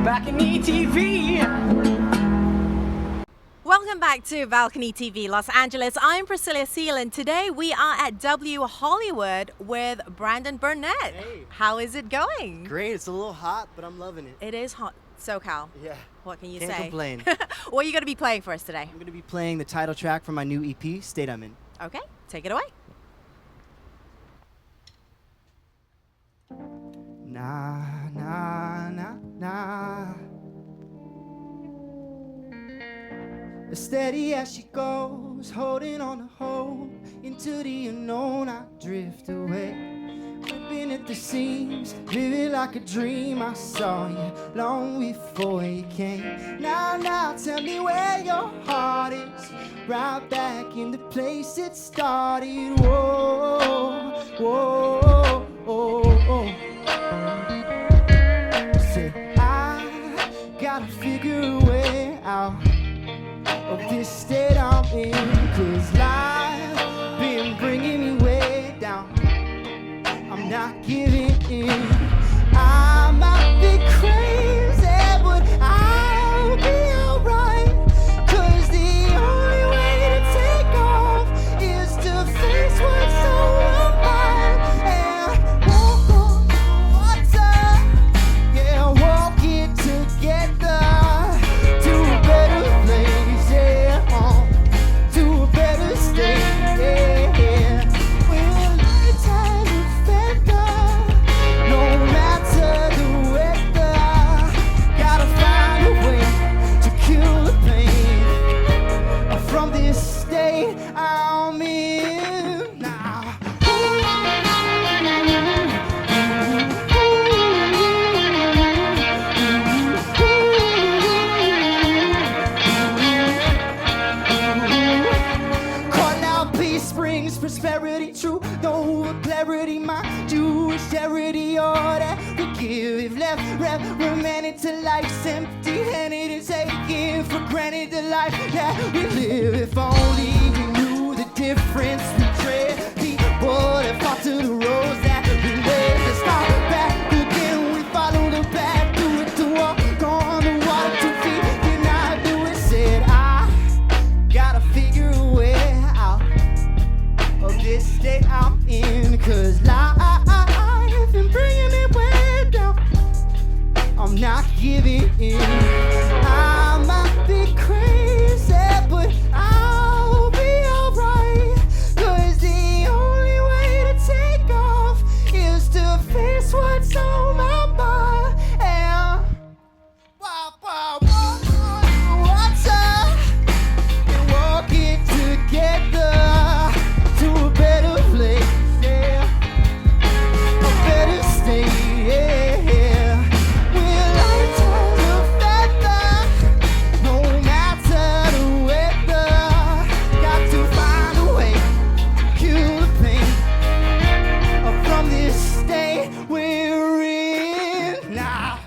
BalconyTV. Welcome back to Balcony TV Los Angeles. I'm Priscilla SEELAN. Today we are at W Hollywood with BRANDYN BURNETTE. Hey. How is it going? Great, it's a little hot, but I'm loving it. It is hot. SoCal. Yeah. What can you Can't say? complain. What are you going to be playing for us today? I'm going to be playing the title track from my new EP, State I'm In. Okay, take it away. Nah, nah, nah, nah. As steady as she goes, holding on to hope. Into the unknown, I drift away. Ripping at the seams, living like a dream. I saw you long before you came. Now, tell me where your heart is. Right back in the place it started. Whoa, whoa, whoa, whoa. Say, I gotta figure a way out of this state I'm in, 'cause life been bringing me way down. I'm not giving in. I might be crazy, but I'll be alright, 'cause the only way to take off is to face what's on my mind and walk on water. Yeah, walk it together to a better place, yeah, to a better state, yeah. We'll learn time to feather, no matter the weather. Gotta find a way to kill the pain from this state I'm in now. Call out peace brings prosperity, true. Though with clarity, my Jewish charity, all that we give. If left, remaining to life's empty-handed and taking for granted the life that we live. If only we knew the difference we trade. People that fought to the roads that we made. To start back again, we follow the path. Do it to walk on the water to feet. Then I do it, said I gotta figure a way out of this state I'm in, 'cause life been bringing me way down. I'm not giving in. I might be crazy, but I'll be alright, 'cause the only way to take off is to face what's on my mind and walk on water and walk it together to a better place, yeah, a better state, yeah. We'll learn to feather, no matter the weather. Got to find a way to kill the pain from this state we're in now.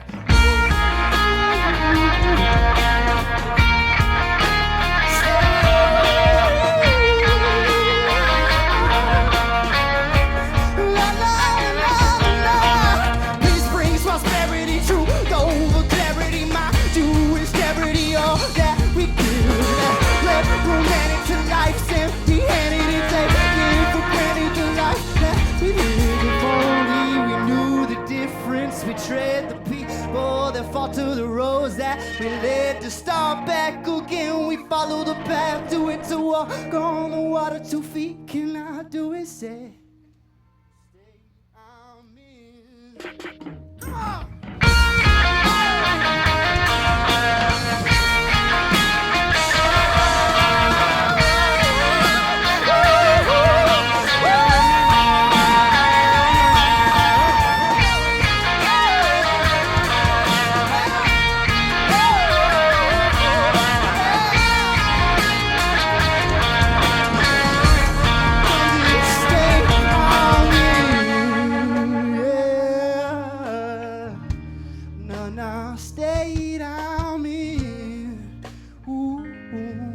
La, la, la, la. Peace brings prosperity, true. Though over clarity, my Jewish charity, all that we give. Let romantic to life's empty-handed and taking for granted the life that we live. If only we knew the difference. We tread the people that fall to the roads that we led. To start back again, we follow the path. Do it to walk on the water 2 feet. Can I do it? Say, I'm in. Come on. Stay on me, yeah. No, stay on me. Ooh, ooh.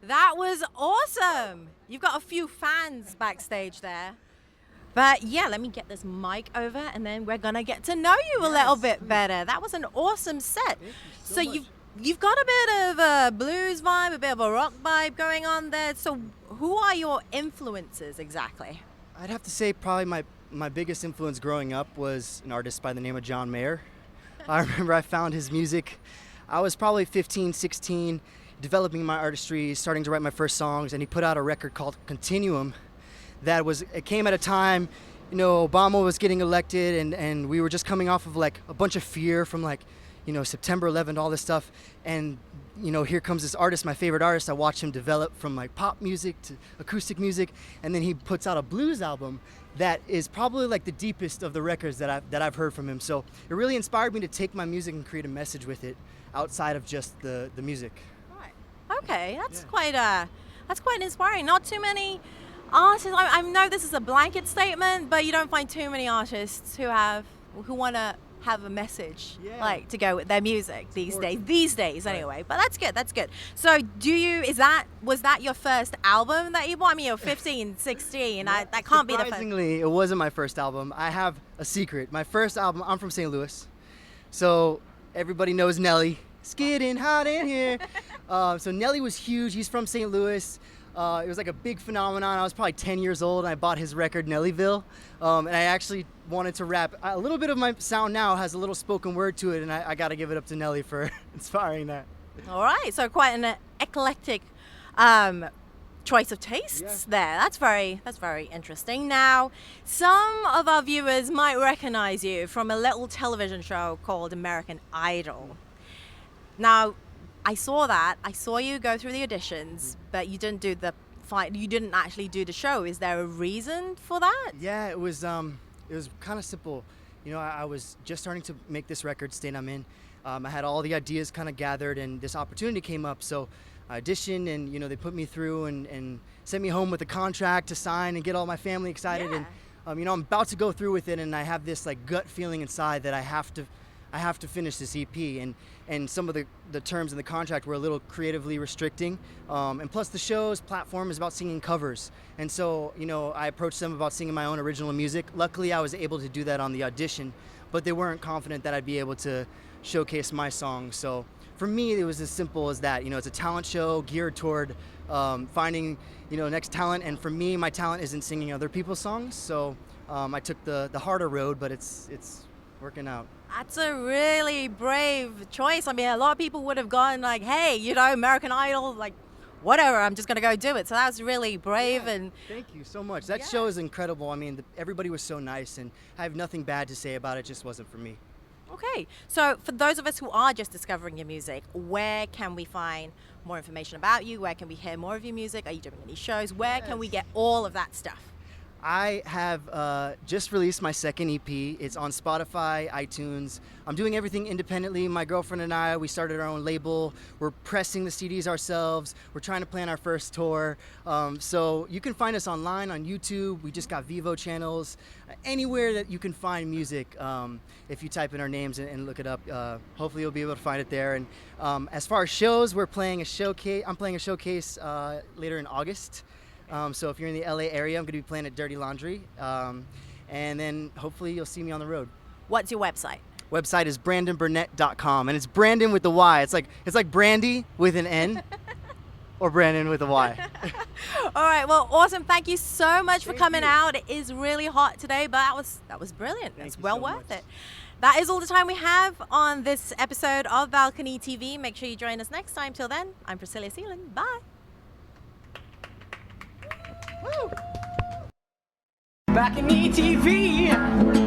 That was awesome. You've got a few fans backstage there. But yeah, let me get this mic over and then we're gonna get to know you a little bit better. That was an awesome set. So you've got a bit of a blues vibe, a bit of a rock vibe going on there. So who are your influences exactly? I'd have to say probably my biggest influence growing up was an artist by the name of John Mayer. I remember I found his music. I was probably 15, 16, developing my artistry, starting to write my first songs, and he put out a record called Continuum. It came at a time, you know, Obama was getting elected and we were just coming off of like a bunch of fear from like, you know, September 11th, all this stuff. And, you know, here comes this artist, my favorite artist. I watched him develop from like pop music to acoustic music. And then he puts out a blues album that is probably like the deepest of the records that I've heard from him. So it really inspired me to take my music and create a message with it outside of just the music. Right. Okay, that's quite inspiring. Not too many artists. I know this is a blanket statement, but you don't find too many artists who want to have a message like to go with their music these days anyway. But that's good. So was that your first album that you bought? I mean, you're 15, 16. That can't be the first. Surprisingly, it wasn't my first album. I have a secret. My first album, I'm from St. Louis, so everybody knows Nelly. It's getting hot in here. So Nelly was huge. He's from St. Louis. It was like a big phenomenon. I was probably 10 years old and I bought his record, Nellyville. And I actually wanted to rap. A little bit of my sound now has a little spoken word to it, and I got to give it up to Nelly for inspiring that. All right, so quite an eclectic choice of tastes there. That's very interesting. Now, some of our viewers might recognize you from a little television show called American Idol. Now, I saw you go through the auditions, but you didn't actually do the show. Is there a reason for that? Yeah, it was kind of simple. You know, I was just starting to make this record, State I'm In. I had all the ideas kind of gathered, and this opportunity came up. So I auditioned, and you know, they put me through and sent me home with a contract to sign and get all my family excited. Yeah. And you know, I'm about to go through with it, and I have this like gut feeling inside that I have to finish this EP, and some of the terms in the contract were a little creatively restricting, and plus the show's platform is about singing covers, and so, you know, I approached them about singing my own original music. Luckily I was able to do that on the audition, but they weren't confident that I'd be able to showcase my songs. So for me it was as simple as that. You know, it's a talent show geared toward finding, you know, next talent, and for me my talent isn't singing other people's songs, so I took the harder road, but it's working out. That's a really brave choice. I mean, a lot of people would have gone like, hey, you know, American Idol, like, whatever, I'm just going to go do it. So that was really brave. And thank you so much. That show is incredible. I mean, everybody was so nice, and I have nothing bad to say about it. It just wasn't for me. Okay. So for those of us who are just discovering your music, where can we find more information about you? Where can we hear more of your music? Are you doing any shows? Where can we get all of that stuff? I have just released my second EP. It's on Spotify, iTunes. I'm doing everything independently. My girlfriend and I, we started our own label. We're pressing the CDs ourselves. We're trying to plan our first tour. So you can find us online on YouTube. We just got Vivo channels. Anywhere that you can find music, if you type in our names and look it up, hopefully you'll be able to find it there. And as far as shows, I'm playing a showcase later in August. So if you're in the LA area, I'm going to be playing at Dirty Laundry. And then hopefully you'll see me on the road. What's your website? Website is BRANDYNBURNETTE.com. And it's Brandon with the Y. It's like Brandy with an N or Brandon with a Y. All right. Well, awesome. Thank you so much for coming out. It is really hot today, but that was brilliant. It's well worth it. That is all the time we have on this episode of Balcony TV. Make sure you join us next time. Till then, I'm PRISCILLIA SEELAN. Bye. Balcony TV.